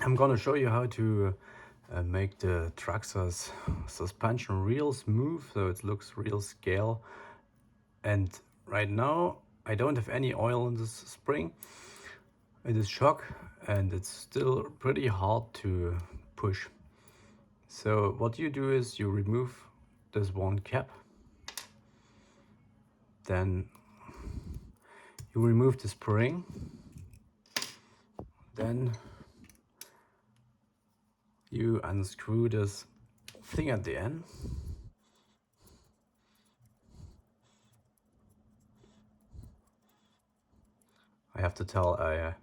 I'm gonna show you how to make the Traxxas suspension real smooth, so it looks real scale. And right now I don't have any oil in this spring. It is shock and it's still pretty hard to push. So what you do is you remove this one cap, then you remove the spring, then you unscrew this thing at the end. I have to tell, I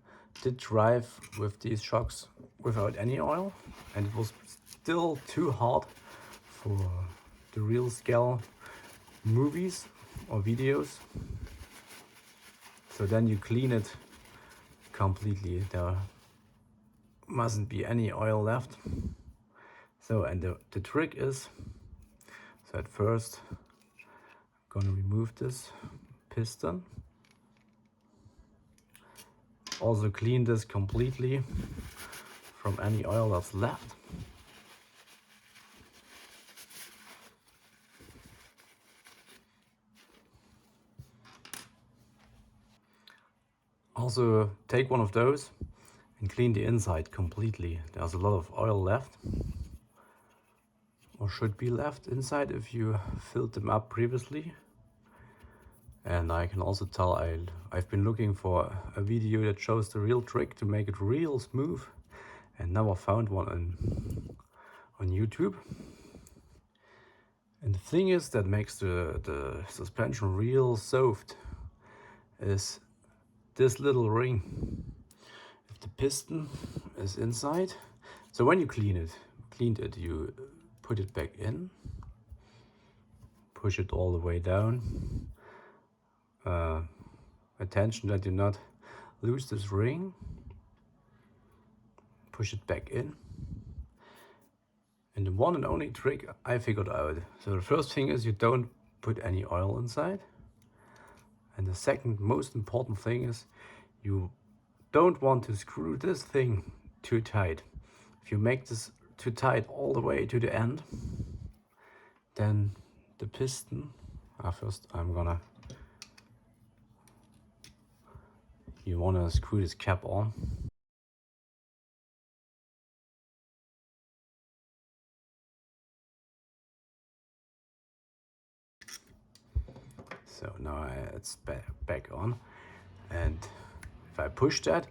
did drive with these shocks without any oil, and it was still too hard for the real scale movies or videos. So then you clean it completely. There mustn't be any oil left. So, and the trick is, so at first I'm gonna remove this piston. Also clean this completely from any oil that's left. Also take one of those and clean the inside completely. There's a lot of oil left, or should be left inside if you filled them up previously. And I can also tell I've been looking for a video that shows the real trick to make it real smooth and never found one on YouTube. And the thing is that makes the suspension real soft is this little ring. If the piston is inside, so when you cleaned it, you put it back in, push it all the way down. Attention that you not lose this ring. Push it back in. And the one and only trick I figured out. So the first thing is you don't put any oil inside. And the second most important thing is you don't want to screw this thing too tight. If you make this too tight all the way to the end, then the piston, first you want to screw this cap on. So now it's back on, and if I push that,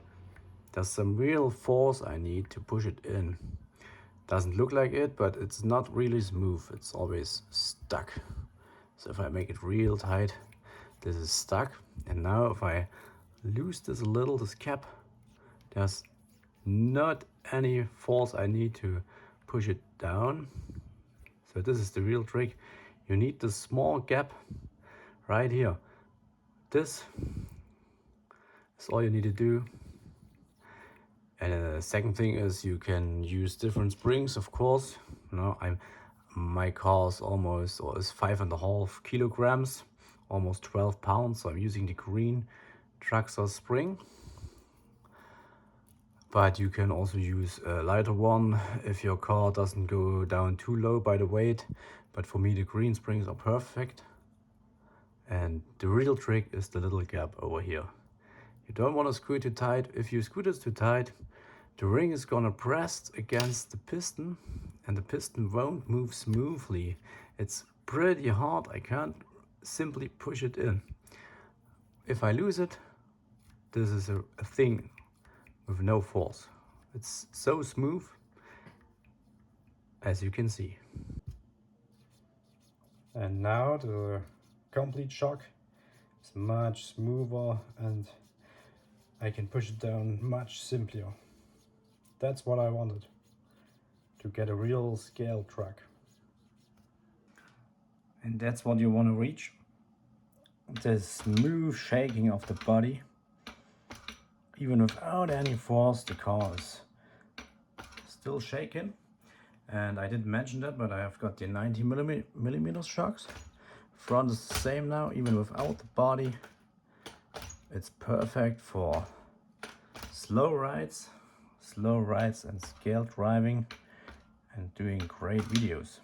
there's some real force I need to push it in. Doesn't look like it, but it's not really smooth. It's always stuck. So if I make it real tight, this is stuck. And now if I loose this a little, this cap, there's not any force I need to push it down. So this is the real trick. You need this small gap right here. This is all you need to do. And the second thing is you can use different springs, of course. My car is almost, or is 5.5 kilograms, almost 12 pounds. So I'm using the green Traxxas spring. But you can also use a lighter one if your car doesn't go down too low by the weight. But for me, the green springs are perfect. And the real trick is the little gap over here. You don't want to screw it too tight. If you screw this too tight, the ring is gonna press against the piston and the piston won't move smoothly. It's pretty hard. I can't simply push it in. If I lose it, this is a thing with no force. It's so smooth, as you can see. And now the complete shock is much smoother and I can push it down much simpler. That's what I wanted, to get a real scale truck. And that's what you want to reach. The smooth shaking of the body. Even without any force, the car is still shaking. And I didn't mention that, but I have got the 90 millimeter shocks. Front is the same now, even without the body. It's perfect for slow rides, slow rides and scale driving and doing great videos.